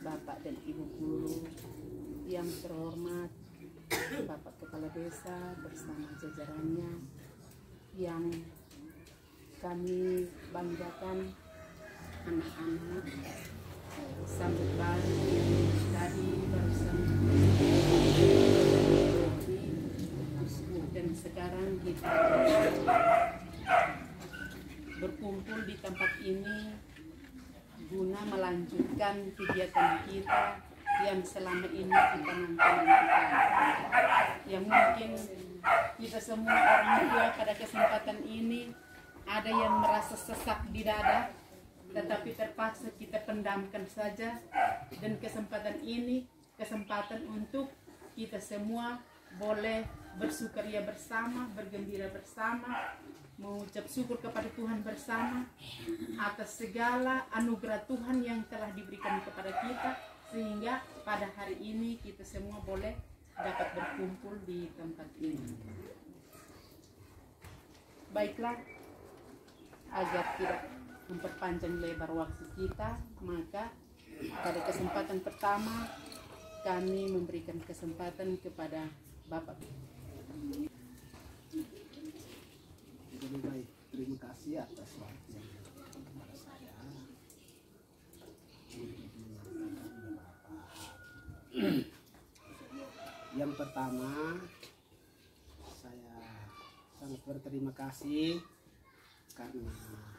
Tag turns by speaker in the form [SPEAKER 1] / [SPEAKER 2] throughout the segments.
[SPEAKER 1] Bapak dan Ibu Guru yang terhormat, Bapak Kepala Desa bersama jajarannya yang kami banggakan, anak-anak sambut baru yang tadi barusan dan sekarang kita berkumpul di tempat ini guna melanjutkan kegiatan kita yang selama ini kita nanti-nantikan, yang mungkin kita semua orang tua pada kesempatan ini ada yang merasa sesak di dada, tetapi terpaksa kita pendamkan saja. Dan kesempatan ini kesempatan untuk kita semua boleh bersukaria bersama, bergembira bersama, mengucap syukur kepada Tuhan bersama atas segala anugerah Tuhan yang telah diberikan kepada kita, sehingga pada hari ini kita semua boleh dapat berkumpul di tempat ini. Baiklah, agar tidak memperpanjang lebar waktu kita, maka pada kesempatan pertama kami memberikan kesempatan kepada Bapak.
[SPEAKER 2] Jadi baik, terima kasih atas waktu yang diberikan kepada saya untuk menyampaikan beberapa hal. Yang pertama, saya sangat berterima kasih karena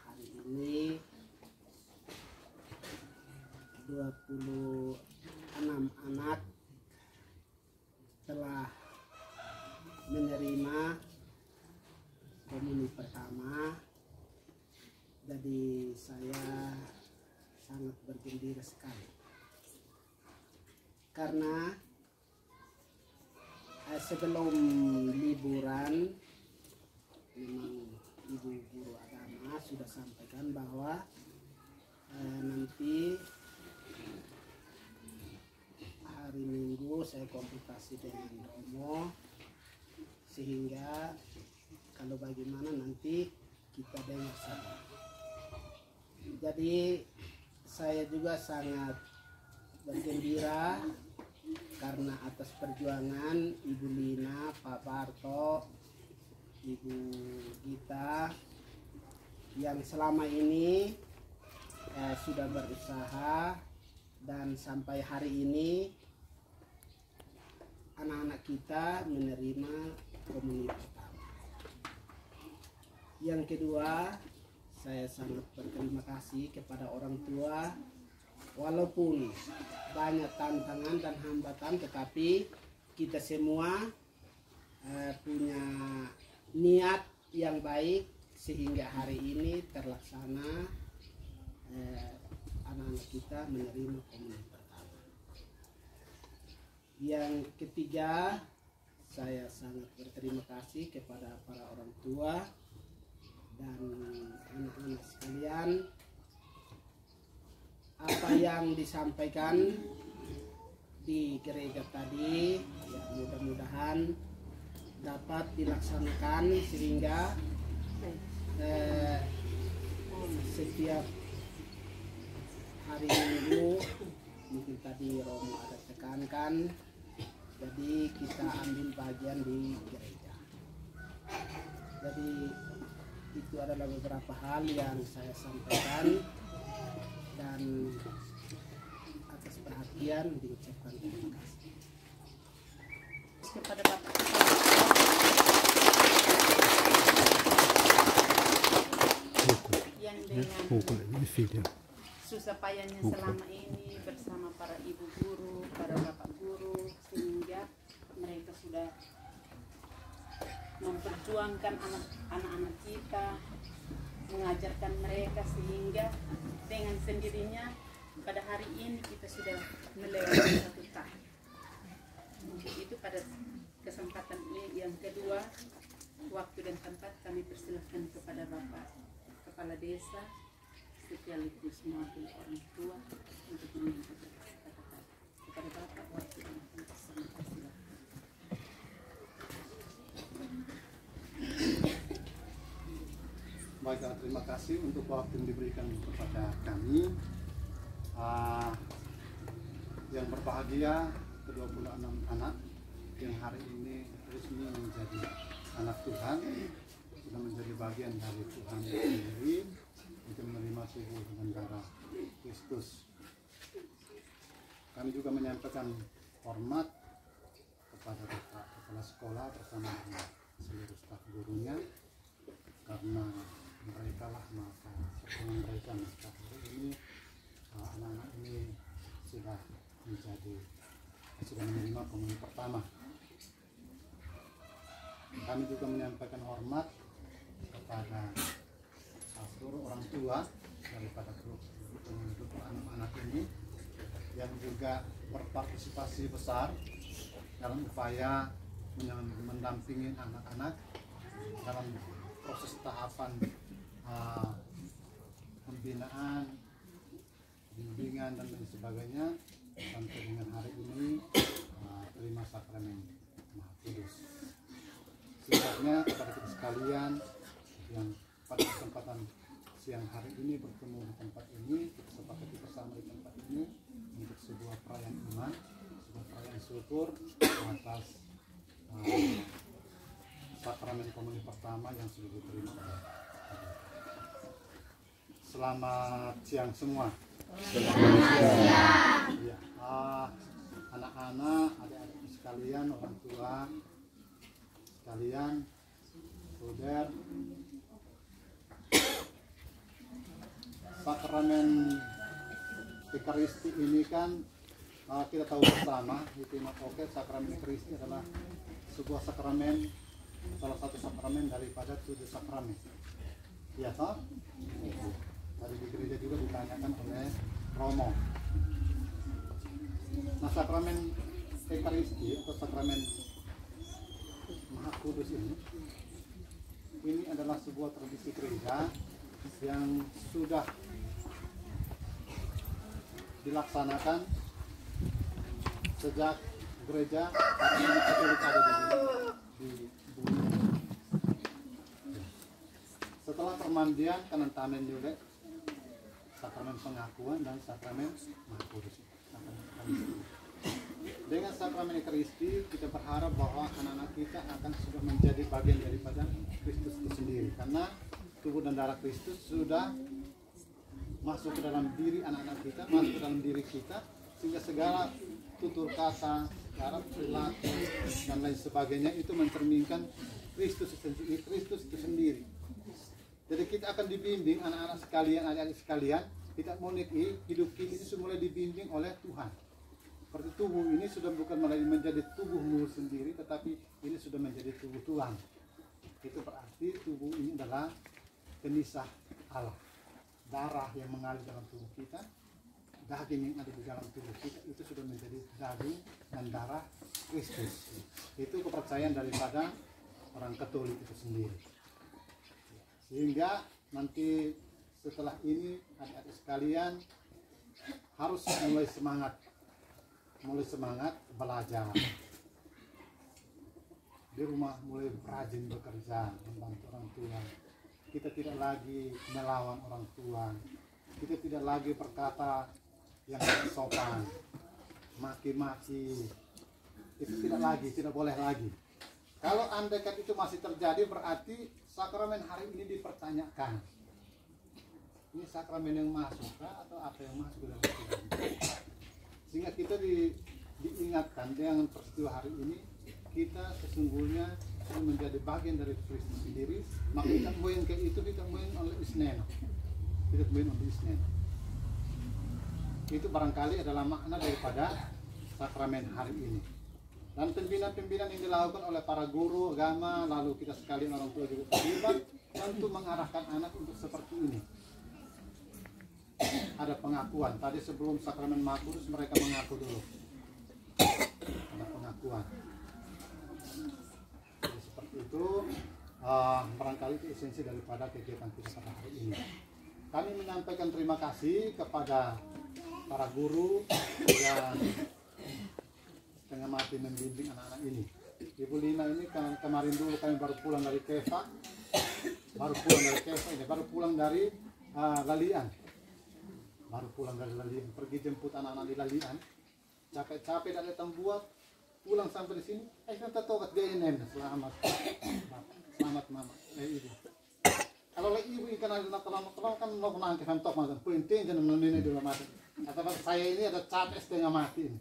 [SPEAKER 2] hari ini 26 anak telah menerima komuni pertama. Jadi saya sangat bergembira sekali karena sebelum liburan memang Ibu Guru Agama sudah sampaikan bahwa nanti hari Minggu saya konsultasi dengan Romo, sehingga kalau bagaimana nanti kita dengar sama. Jadi saya juga sangat bergembira karena atas perjuangan Ibu Lina, Pak Barto, Ibu Gita yang selama ini sudah berusaha, dan sampai hari ini anak-anak kita menerima komuni pertama. Yang kedua, saya sangat berterima kasih kepada orang tua, walaupun banyak tantangan dan hambatan, tetapi kita semua punya niat yang baik sehingga hari ini terlaksana, anak-anak kita menerima komuni pertama. Yang ketiga, saya sangat berterima kasih kepada para orang tua dan anak-anak sekalian. Apa yang disampaikan di gereja tadi, ya mudah-mudahan dapat dilaksanakan sehingga setiap hari Minggu, mungkin tadi Romo ada tekankan, jadi kita ambil bagian di gereja. Jadi itu adalah beberapa hal yang saya sampaikan, dan atas perhatian diucapkan terima kasih
[SPEAKER 1] kepada Bapak yang dengan susah payahnya selama ini bersama para ibu guru, para bapak guru, sehingga mereka sudah memperjuangkan anak-anak kita, mengajarkan mereka, sehingga dengan sendirinya pada hari ini kita sudah melewati satu tahun. Untuk itu pada kesempatan ini yang kedua, waktu dan tempat kami persilahkan kepada Bapak Kepala Desa sekaligus mewakili orang tua untuk menyampaikan kata-kata kepada Bapak. Waktu dan tempat kami persilahkan.
[SPEAKER 3] Baiklah, terima kasih untuk waktu yang diberikan kepada kami. Yang berbahagia ke-26 anak yang hari ini resmi menjadi anak Tuhan, sudah menjadi bagian dari Tuhan sendiri untuk menerima tubuh dan darah Kristus. Kami juga menyampaikan hormat kepada Bapak Kepala Sekolah bersama dengan seluruh staf gurunya, karena mereka lah maka pertemuan mereka maka hari ini anak-anak ini sudah menerima komunion pertama. Kami juga menyampaikan hormat kepada seluruh orang tua daripada kedua anak-anak ini yang juga berpartisipasi besar dalam upaya mendampingi anak-anak dalam proses tahapan pembinaan, bimbingan dan lain sebagainya sampai dengan hari ini terima sakramen Maha Kudus. Singkatnya kepada kita sekalian yang pada kesempatan siang hari ini bertemu di tempat ini, kita sepakati bersama di tempat ini untuk sebuah perayaan iman, sebuah perayaan syukur atas sakramen komunion pertama yang sudah diterima. Selamat siang semua. Ya, anak-anak, adik-adik sekalian, orang tua sekalian, saudara, sakramen Ekaristi ini kan kita tahu bersama, itu oke, sakramen Ekaristi adalah sebuah sakramen, salah satu sakramen daripada 7 sakramen. Iya toh? Tadi di gereja juga ditanyakan oleh Romo. Nah, sakramen Ekaristi atau sakramen Maha Kudus ini adalah sebuah tradisi gereja yang sudah dilaksanakan sejak gereja Katolik ada di bumi. Setelah permandian kanan tamen juga sakramen pengakuan dan sakramen Maha Kudus. Dengan sakramen Ekaristi kita berharap bahwa anak-anak kita akan sudah menjadi bagian daripada Kristus itu sendiri, karena tubuh dan darah Kristus sudah masuk ke dalam diri anak-anak kita, masuk ke dalam diri kita, sehingga segala tutur kata, cara perilaku dan lain sebagainya itu mencerminkan Kristus itu sendiri. Jadi kita akan dibimbing anak-anak sekalian, adik-adik sekalian, kita memiliki hidup kita itu semula dibimbing oleh Tuhan. Seperti tubuh ini sudah bukan menjadi tubuhmu sendiri, tetapi ini sudah menjadi tubuh Tuhan. Itu berarti tubuh ini adalah kenisah Allah. Darah yang mengalir dalam tubuh kita, daging yang ada di dalam tubuh kita itu sudah menjadi daging dan darah Kristus. Itu kepercayaan daripada orang Katolik itu sendiri. Sehingga nanti setelah ini adik-adik sekalian harus mulai semangat belajar. Di rumah mulai rajin bekerja, membantu orang tua. Kita tidak lagi melawan orang tua. Kita tidak lagi berkata yang tidak sopan, maki-maki. Itu tidak boleh lagi. Kalau andaikan itu masih terjadi, berarti sakramen hari ini dipertanyakan. Ini sakramen yang masuk atau apa yang masuk ke dalam Tuhan? Sehingga kita diingatkan dengan peristiwa hari ini, kita sesungguhnya menjadi bagian dari Kristus sendiri. Maka kita moyang ke itu, kita moyang oleh Isnen. Kita moyang oleh Isnen. Itu barangkali adalah makna daripada sakramen hari ini. Dan pembinaan-pembinaan yang dilakukan oleh para guru agama, lalu kita sekalian orang tua juga terlibat, tentu mengarahkan anak untuk seperti ini. Ada pengakuan. Tadi sebelum sakramen Maha Kudus mereka mengaku dulu. Ada pengakuan. Jadi seperti itu, barangkali itu esensi daripada kegiatan kita pada hari ini. Kami menyampaikan terima kasih kepada para guru yang setengah mati membimbing anak-anak ini. Ibu Lina ini kemarin dulu kami baru pulang dari Kefa, baru pulang dari Lalian, pergi jemput anak-anak di Lalian. capek-capek dan datang buat pulang sampai di sini, kan tertokat dia ini selamat, selamat mama, ibu. Kalau lagi ibu ikan ada kalau kan mau nanti kan tok macam penting jangan menini dulu mati. Atau saya ini ada capek setengah mati ini.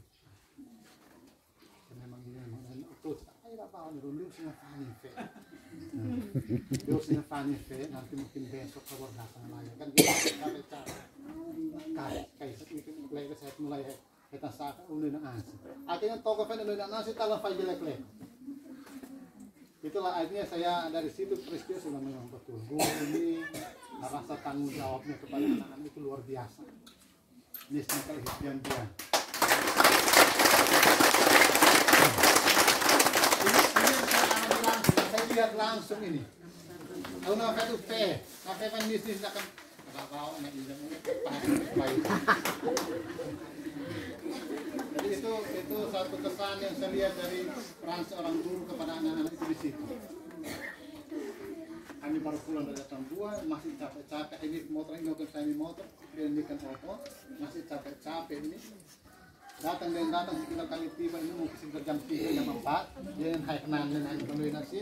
[SPEAKER 3] Memang ini memang itu. Ayo bapak dulu sini Fanny Fe. Dulu sini Fanny Fe nanti mungkin besok kabar datang lagi kan dia capek-capek. Kayak lagi saya mulai kita saat udah nasi. Akhirnya toko fan udah nasi kalau file jelek-jelek. Itulah akhirnya saya dari situ peristiwa sudah memang betul. Guru ini rasa tanggung jawabnya kepada anak-anak itu luar biasa. Ini sampai hidupnya dia. Ini saya lihat langsung ini. Kalau nama itu P, nama kan bisnis akan bawa anak ini baik. Jadi itu satu kesan yang saya lihat dari peran seorang guru kepada anak-anak itu di situ. Kami baru pulang dari datang buah, masih capek-capek ini motor ini bukan saya motor, dan ikan opo, masih capek-capek ini. Datang sekitar kali tiba ini mungkin sekitar jam 3 jam 4, dia yang hai kenan dan hai penuhi nasi.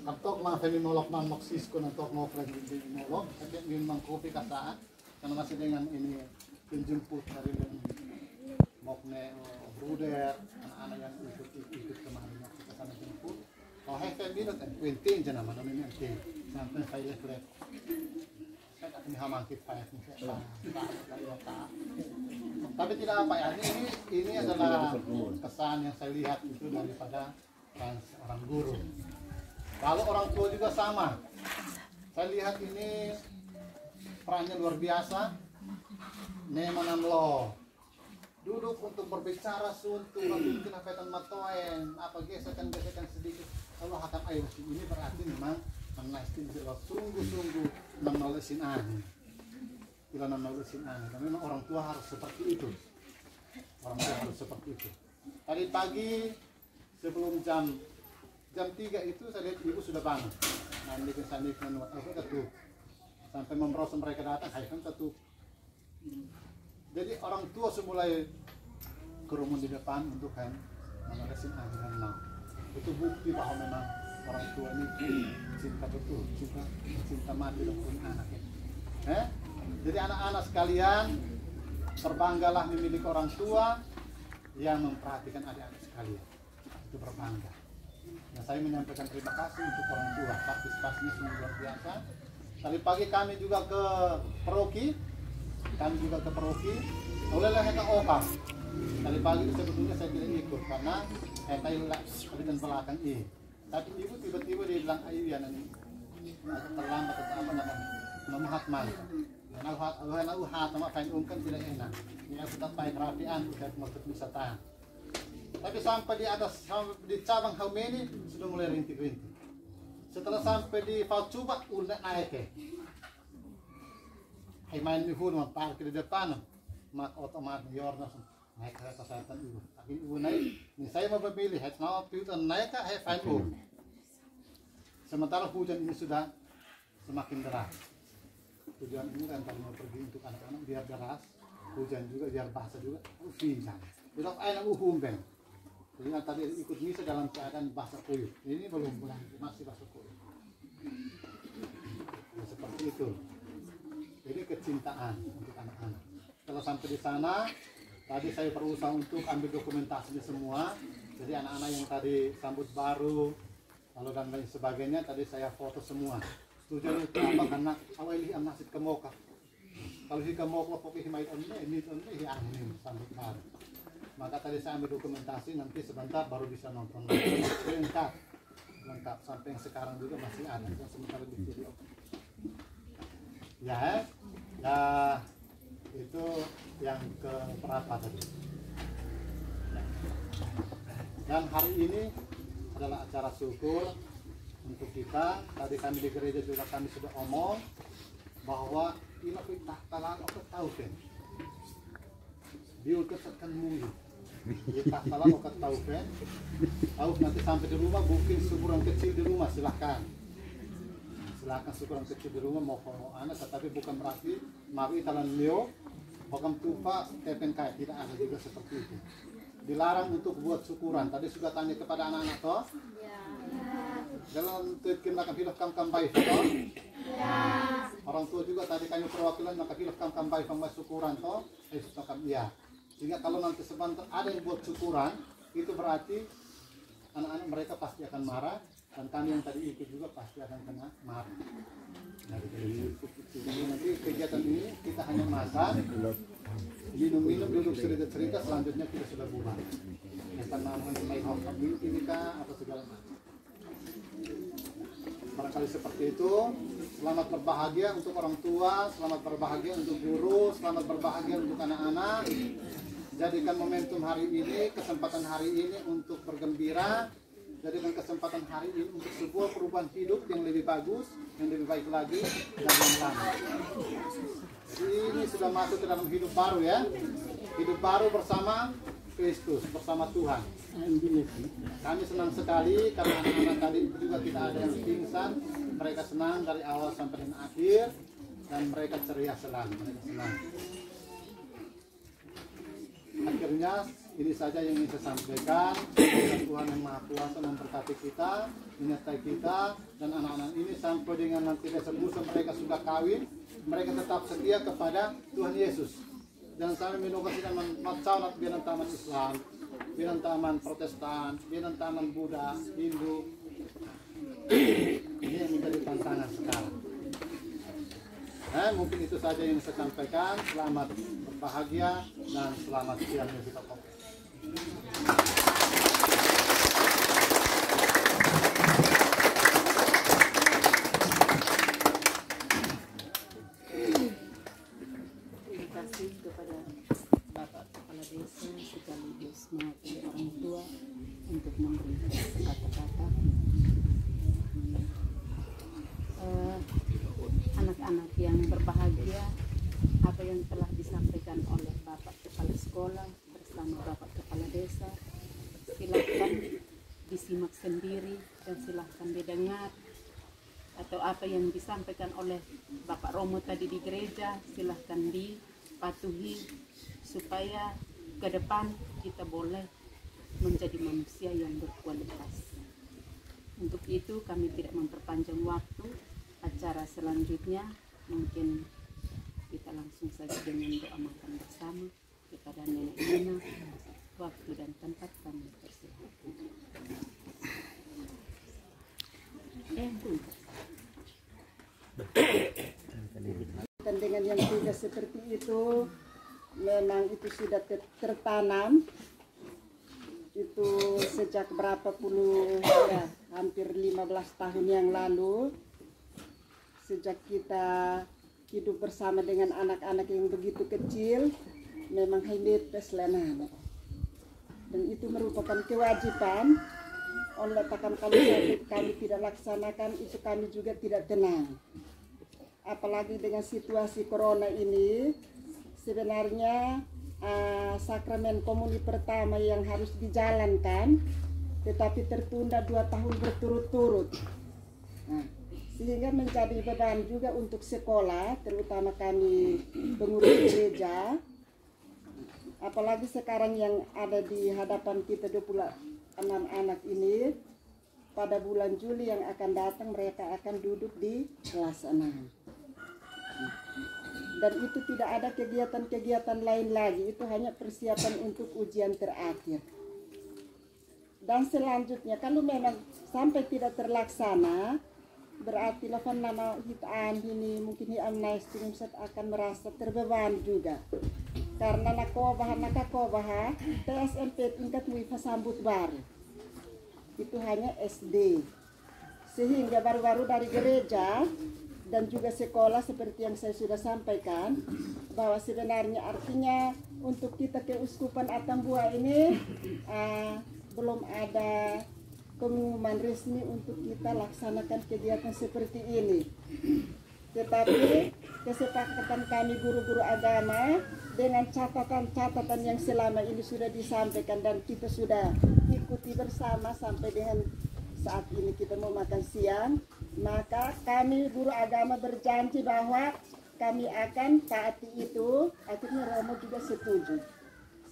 [SPEAKER 3] Kantok mah kami molok mamok sisko nantok mau pergi molok, tapi minum kopi kasaan, karena masih dengan ini penjemput dari mokne bruder anak-anak yang ikut kemarin kita sana jemput. Kalau hebat minat kan 20 aja nama ini nanti sampai saya lihat. Saya tak punya hamangkit payah nih. Tapi tidak apa ya, ini adalah kesan yang saya lihat itu daripada orang guru. Kalau orang tua juga sama. Saya lihat ini perannya luar biasa. Nemanam lo duduk untuk berbicara suntuk, mungkin apa matoen, apa gesekan sedikit. Kalau akan air ini berarti memang menastin jelas sungguh-sungguh menulisin ani. Bila menulisin ani, dan memang orang tua harus seperti itu. Orang tua harus seperti itu. Tadi pagi sebelum jam 3 itu saya lihat ibu sudah bangun. Nanti ke sana menuat apa ketuk. Sampai memproses mereka datang, hai kan ketuk. Jadi orang tua semulai kerumun di depan untuk kan menulisin ani dan mau. Itu bukti bahwa memang orang tua ini cinta betul, cinta mati dan punya anak ya. Jadi anak-anak sekalian, berbanggalah memiliki orang tua yang memperhatikan adik-adik sekalian. Itu berbangga. Nah, saya menyampaikan terima kasih untuk orang tua, partisipasinya sungguh luar biasa. Tadi pagi kami juga ke paroki, olehlah kita opang. Tadi pagi itu sebetulnya saya tidak ikut karena saya tadi dan belakang ini. Tapi ibu tiba-tiba dia bilang ayo ya nanti terlambat atau apa namanya memahat man. Kalau nama kain ungkan tidak enak. Ini aku tak pakai kerapian udah masuk wisata. Tapi sampai di atas sampai di cabang Haumeni sudah mulai rintik-rintik. Setelah sampai di Paucuba udah naik ke. Hai main di hulu parkir di depan, mak otomatis yorna naik kereta selatan ibu. Tapi ibu naik, ini saya mau memilih, hai mau pilih naik ke hai fine. Sementara hujan ini sudah semakin deras. Tujuan ini kan kalau mau pergi untuk anak-anak biar deras, hujan juga biar basah juga, hujan. Tidak enak ben. Jadi tadi ikut misa dalam keadaan basah kuyup. Ini belum masih basah kuyup. Ya, seperti itu. Jadi kecintaan untuk anak-anak. Kalau sampai di sana, tadi saya berusaha untuk ambil dokumentasinya semua. Jadi anak-anak yang tadi sambut baru, lalu dan lain sebagainya, tadi saya foto semua. Tujuan itu apa? Karena awal ini nasib kemoka. Kalau si kemoka kopi himait ini sambut baru. Maka tadi saya ambil dokumentasi, nanti sebentar baru bisa nonton lengkap sampai yang sekarang juga masih ada yang sementara di video. Ya, itu yang keberapa tadi. Dan hari ini adalah acara syukur untuk kita. Tadi kami di gereja juga kami sudah omong bahwa ini kita talan apa tahu kan? Diutuskan mulu. Kita talan apa tahu kan? Tahu nanti sampai di rumah bikin syukuran kecil di rumah silahkan. Silahkan syukuran kecil di rumah mau anak, tetapi bukan berarti mari talan leo Bogam tufa tepen kaya tidak ada juga seperti itu. Dilarang untuk buat syukuran. Tadi sudah tanya kepada anak-anak toh. Dalam tuikin akan hidup kam baik toh. Orang tua juga tadi kami perwakilan maka hidup kam baik pembuat syukuran toh. Ya. Sehingga kalau nanti sebentar ada yang buat syukuran, itu berarti anak-anak mereka pasti akan marah dan kami yang tadi ikut juga pasti akan kena marah. Jadi nanti kegiatan ini kita hanya masak, minum-minum, duduk cerita-cerita, selanjutnya kita sudah bubar. Karena mengenai hal community kita atau segala macam. Barangkali seperti itu. Selamat berbahagia untuk orang tua, selamat berbahagia untuk guru, selamat berbahagia untuk anak-anak. Jadikan momentum hari ini, kesempatan hari ini untuk bergembira. Jadikan kesempatan hari ini untuk sebuah perubahan hidup yang lebih bagus, yang lebih baik lagi, dan yang lama. Jadi ini sudah masuk ke dalam hidup baru ya. Hidup baru bersama Kristus, bersama Tuhan. Kami senang sekali karena anak-anak tadi juga tidak ada yang pingsan. Mereka senang dari awal sampai dengan akhir. Dan mereka ceria selalu, mereka senang. Akhirnya ini saja yang ingin saya sampaikan. Tuhan yang Maha Kuasa memberkati kita, menyertai kita, dan anak-anak ini sampai dengan nanti besok lusa mereka sudah kawin, mereka tetap setia kepada Tuhan Yesus. Jangan sampai minogasi dan matcaunat binan taman Islam, binan taman Protestan, binan taman Buddha, Hindu. Ini yang menjadi tantangan sekarang. Mungkin itu saja yang saya sampaikan. Selamat berbahagia dan selamat siang kita kopi.
[SPEAKER 1] Terima kasih kepada Bapak Kepala Desa sekaligus mewakili orang tua untuk memberi kata-kata. Anak-anak yang berbahagia, apa yang telah disampaikan oleh Bapak Kepala Sekolah bersama Bapak Kepala Desa, silakan disimak sendiri dan silakan didengar. Atau apa yang disampaikan oleh Bapak Romo tadi di gereja, silahkan dipatuhi supaya ke depan kita boleh menjadi manusia yang berkualitas. Untuk itu kami tidak memperpanjang waktu. Acara selanjutnya mungkin kita langsung saja dengan doa makan bersama kepada Nenek Nina. Waktu dan tempat kami persilakan.
[SPEAKER 4] Dan dengan yang tugas seperti itu, memang itu sudah tertanam. Itu sejak berapa puluh, ya, hampir 15 tahun yang lalu. Sejak kita hidup bersama dengan anak-anak yang begitu kecil, memang hidup peslenan. Dan itu merupakan kewajiban. Oleh takkan kami tidak laksanakan, itu kami juga tidak tenang. Apalagi dengan situasi corona ini, sebenarnya sakramen komuni pertama yang harus dijalankan, tetapi tertunda 2 tahun berturut-turut. Sehingga menjadi beban juga untuk sekolah, terutama kami pengurus gereja. Apalagi sekarang yang ada di hadapan kita 26 anak ini, pada bulan Juli yang akan datang mereka akan duduk di kelas 6. Dan itu tidak ada kegiatan-kegiatan lain lagi, itu hanya persiapan untuk ujian terakhir. Dan selanjutnya kalau memang sampai tidak terlaksana, berarti lawan nama hitaan ini mungkin naik set akan merasa terbeban juga. Karena nakakobaha TSMP tingkat wifa sambut baru. Itu hanya SD. Sehingga baru-baru dari gereja dan juga sekolah seperti yang saya sudah sampaikan, bahwa sebenarnya artinya untuk kita keuskupan Atambua ini belum ada pengumuman resmi untuk kita laksanakan kegiatan seperti ini. Tetapi kesepakatan kami guru-guru agama dengan catatan-catatan yang selama ini sudah disampaikan dan kita sudah ikuti bersama sampai dengan saat ini kita mau makan siang, maka kami guru agama berjanji bahwa kami akan taati itu, akhirnya Romo juga setuju.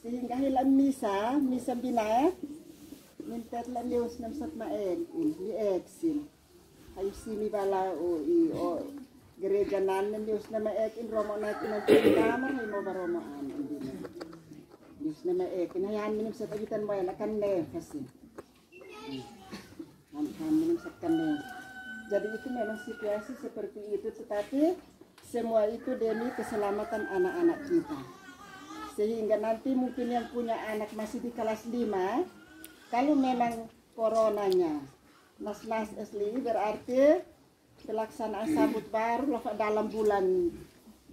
[SPEAKER 4] Sehingga hilang misa bina, minta lah news nam sat maen, ni eksin. Hayu sini bala o gereja nan news nama ekin Romo naik nanti kamar hayu mau Romo an. News nama ekin hayan minum sat agitan mo akan nefasin. Han minum sat kan. Jadi itu memang situasi seperti itu, tetapi semua itu demi keselamatan anak-anak kita. Sehingga nanti mungkin yang punya anak masih di kelas 5, kalau memang coronanya nas-nas asli berarti pelaksanaan sambut baru dalam bulan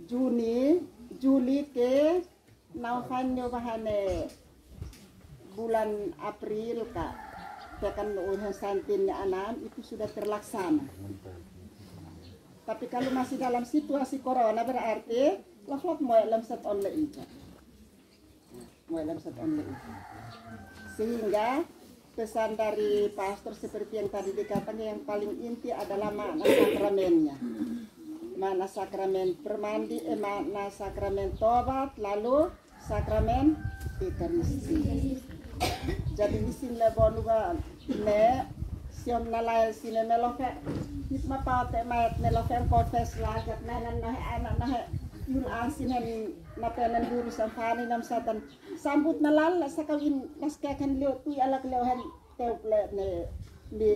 [SPEAKER 4] Juli ke Naufanyo bahane bulan April kak. Tekan uhan santinnya anak itu sudah terlaksana. Tapi kalau masih dalam situasi corona berarti laklak mau lemsat online. Sehingga pesan dari pastor seperti yang tadi dikatakan yang paling inti adalah makna sakramennya. Makna sakramen permandi, makna sakramen tobat, lalu sakramen Ekaristi. Jadi di sini lebon juga ne siom nalai sini melofe hitma pate mayat melofe konfes lajat nanan nahe anak nahe yul asinen napenan guru samfani nam satan sambut nalal sakawin naskakan leo tu alak leohan teuple ne di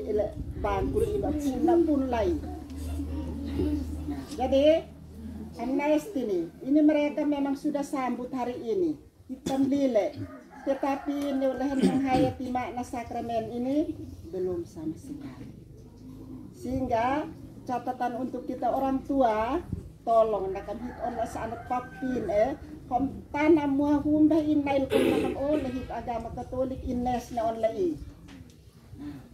[SPEAKER 4] bangku di pun lain. Jadi ini mereka memang sudah sambut hari ini hitam lile. Tetapi lehan menghayati makna sakramen ini belum sama sekali. Sehingga catatan untuk kita orang tua, tolong nakam hit on sa anak papin kom tanam mua humba inail kom nakam oleh hit agama Katolik ines na onlai.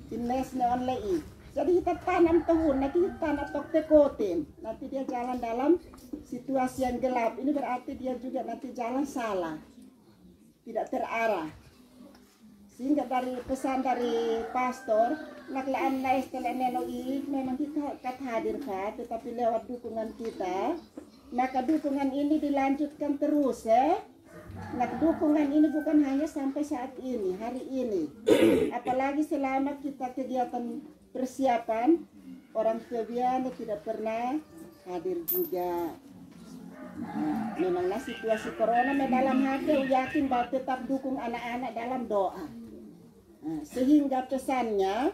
[SPEAKER 4] Ines na onlai. Jadi kita tanam tahun, nanti kita tanam tok tekotin. Nanti dia jalan dalam situasi yang gelap. Ini berarti dia juga nanti jalan salah. Tidak terarah. Sehingga dari pesan dari pastor naklaan na istilah nenoi memang kita hadir Kak, tetapi lewat dukungan kita, maka dukungan ini dilanjutkan terus Nah, dukungan ini bukan hanya sampai saat ini, hari ini, apalagi selama kita kegiatan persiapan, orang Febiana tidak pernah hadir juga. Memanglah situasi corona dalam hati yakin bahwa tetap dukung anak-anak dalam doa. Sehingga pesannya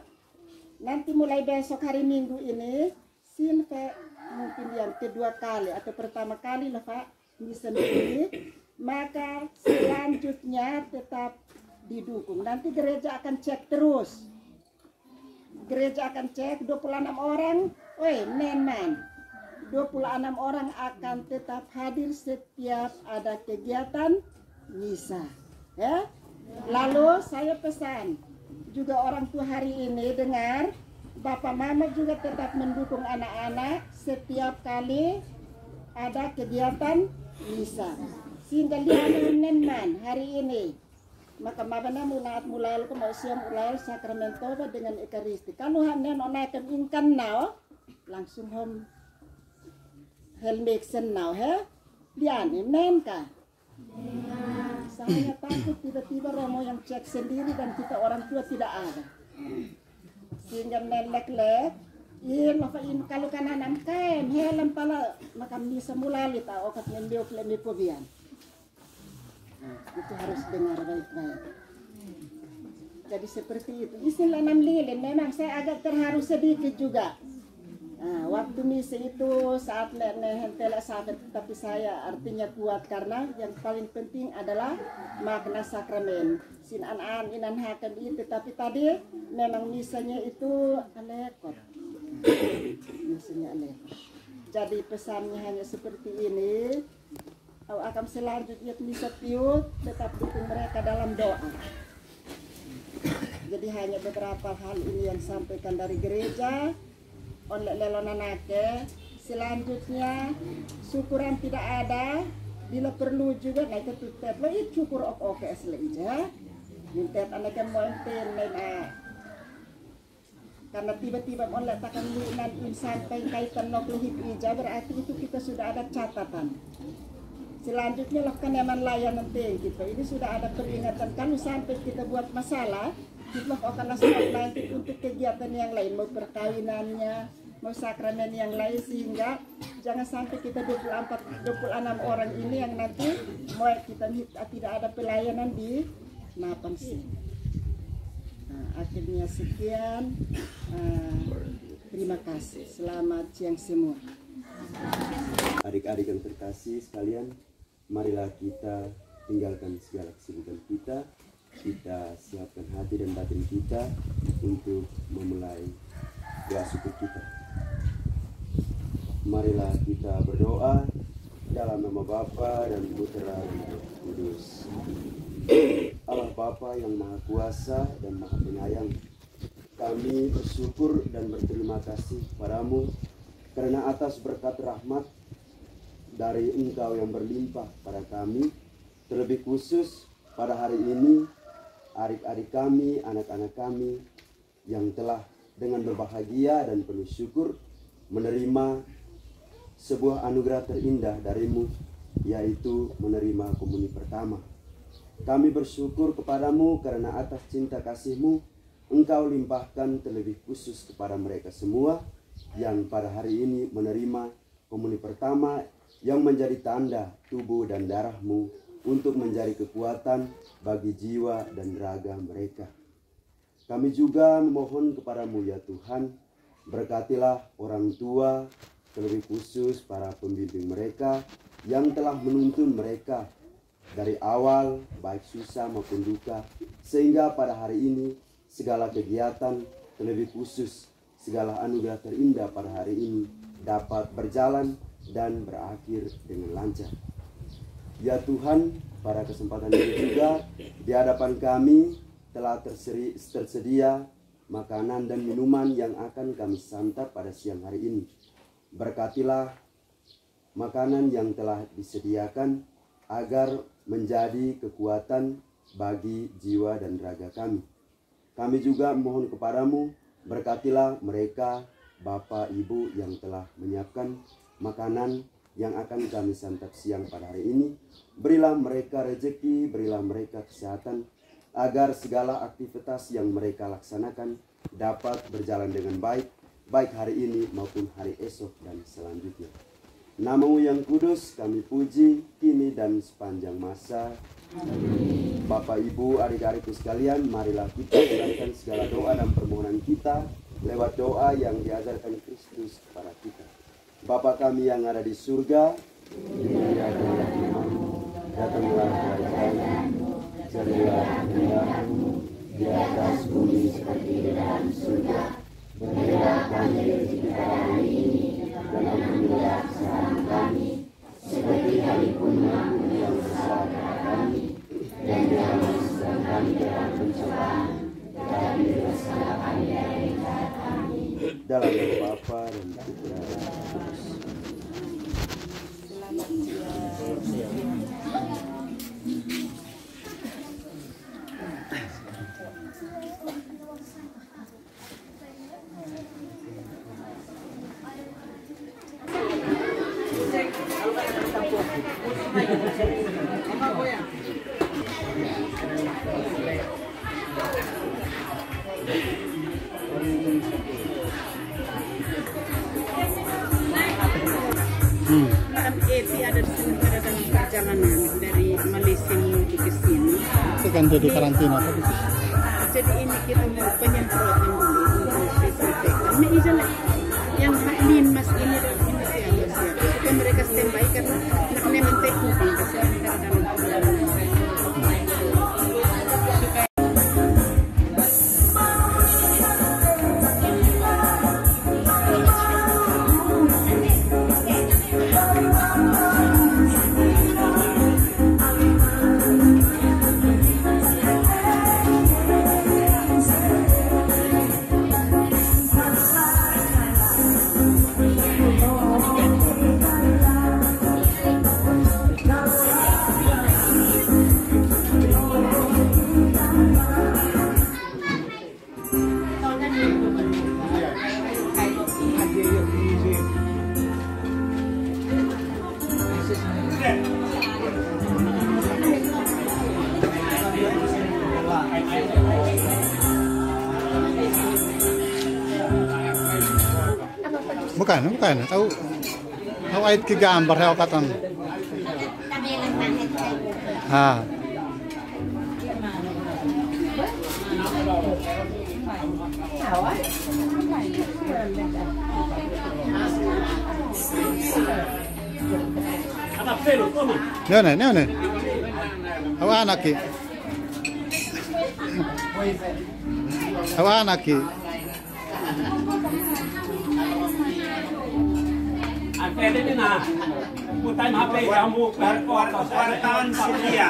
[SPEAKER 4] nanti mulai besok hari Minggu ini Silve mungkin yang kedua kali atau pertama kali lah Pak di sendiri, maka selanjutnya tetap didukung. Nanti gereja akan cek terus. Gereja akan cek 26 orang, nenan. 26 orang akan tetap hadir setiap ada kegiatan misa. Ya. Lalu saya pesan juga orang tua hari ini dengar, Bapak Mama juga tetap mendukung anak-anak setiap kali ada kegiatan misa. Sehingga lihat nenan hari ini. Maka mabana mulai ko mausiam ulai sakramen toba dengan Ekaristi. Kalau hanen onaikan ingkan now langsung home helmeksen now dian nen ka. Saya takut tiba-tiba Romo yang cek sendiri dan kita orang tua tidak ada. Sehingga nelek-lek, kalau kanan kain helm pala makam bisa mulali ta okat nembiok lemipobian. Itu harus dengar baik-baik. Jadi seperti itu. Istilah 6 lilin memang saya agak terharu sedikit juga. Waktu misi itu saat hentela sahabat, tapi saya artinya kuat karena yang paling penting adalah makna sakramen. Sin an inan hakan itu, tapi tadi memang misanya itu alekot. Misanya alekot. Jadi pesannya hanya seperti ini. Akan selanjutnya misa piut tetap dukung mereka dalam doa. Jadi hanya beberapa hal ini yang sampaikan dari gereja. Oleh lelonanake, selanjutnya syukuran tidak ada, bila perlu juga naik ke tutet, lo itu syukur oke asli aja, minta anak yang mau enten, Karena tiba-tiba on letakkan lunan sampai kaitan noklihip ija, berarti itu kita sudah ada catatan. Selanjutnya lakukan yaman layanan gitu. Ini sudah ada peringatan. Kalau sampai kita buat masalah, kita akan langsung lanjut untuk kegiatan yang lain, mau perkawinannya, mau sakramen yang lain, sehingga jangan sampai kita 26 orang ini yang nanti mau kita tidak ada pelayanan di Napang sini. Nah, akhirnya sekian. Terima kasih. Selamat siang semua.
[SPEAKER 5] Adik-adik yang terkasih sekalian, marilah kita tinggalkan segala kesibukan kita siapkan hati dan batin kita untuk memulai doa syukur kita. Marilah kita berdoa dalam nama Bapa dan Putra dan Roh Kudus. Allah Bapa yang Maha Kuasa dan Maha Penyayang, kami bersyukur dan berterima kasih padamu karena atas berkat rahmat dari Engkau yang berlimpah pada kami, terlebih khusus pada hari ini adik-adik kami, anak-anak kami yang telah dengan berbahagia dan penuh syukur menerima sebuah anugerah terindah darimu, yaitu menerima komuni pertama. Kami bersyukur kepadamu karena atas cinta kasih-Mu Engkau limpahkan terlebih khusus kepada mereka semua yang pada hari ini menerima komuni pertama yang menjadi tanda tubuh dan darah-Mu untuk menjadi kekuatan bagi jiwa dan raga mereka. Kami juga memohon kepadamu ya Tuhan, berkatilah orang tua, terlebih khusus para pembimbing mereka yang telah menuntun mereka dari awal baik susah maupun duka, sehingga pada hari ini segala kegiatan, terlebih khusus segala anugerah terindah pada hari ini dapat berjalan dan berakhir dengan lancar. Ya Tuhan, pada kesempatan ini juga di hadapan kami telah tersedia makanan dan minuman yang akan kami santap pada siang hari ini. Berkatilah makanan yang telah disediakan agar menjadi kekuatan bagi jiwa dan raga kami. Kami juga mohon kepadamu, berkatilah mereka, Bapak Ibu yang telah menyiapkan makanan yang akan kami santap siang pada hari ini. Berilah mereka rezeki, berilah mereka kesehatan, agar segala aktivitas yang mereka laksanakan dapat berjalan dengan baik, baik hari ini maupun hari esok dan selanjutnya. Nama-Mu yang kudus kami puji, kini dan sepanjang masa. Amin. Bapak, Ibu, adik-adikku sekalian, marilah kita serahkan segala doa dan permohonan kita lewat doa yang diajarkan Kristus kepada kita. Bapa kami yang ada di surga, dimuliakanlah nama-Mu, datanglah kerajaan-Mu, jadilah kehendak-Mu di atas bumi seperti di dalam surga. Berilah kami rezeki kita hari ini, dan ampunilah kesalahan kami, seperti kami pun mengampuni yang bersalah kepada kami, dan jangan masukkan kami ke dalam pencobaan, tetapi bebaskanlah kami dari jahat. Amin. Dalam nama Bapa dan Putra dan Roh Kudus.
[SPEAKER 4] Selamat siang.
[SPEAKER 1] Kan Eti ada di sini pada dalam perjalanan dari Malaysia menuju ke sini.
[SPEAKER 2] Itu kan jadi karantina apa?
[SPEAKER 1] Jadi ini kita mau penyemprotan dulu untuk disinfektan. Ini izinlah yang haklin mas ini siapa supaya mereka standby karena nak memang teknik kesehatan dalam perjalanan.
[SPEAKER 3] Bukan. Tahu ait ki gambar haw katan. Ha. Nene. Hawa anak ki.
[SPEAKER 6] Pwede din na. Putay mape kamu wartawan Syria.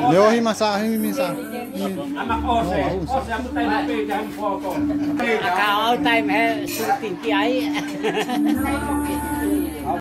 [SPEAKER 3] Yo himasa.
[SPEAKER 6] Amak ose putay mape jam poko.
[SPEAKER 7] Kau time hai shooting ki ai.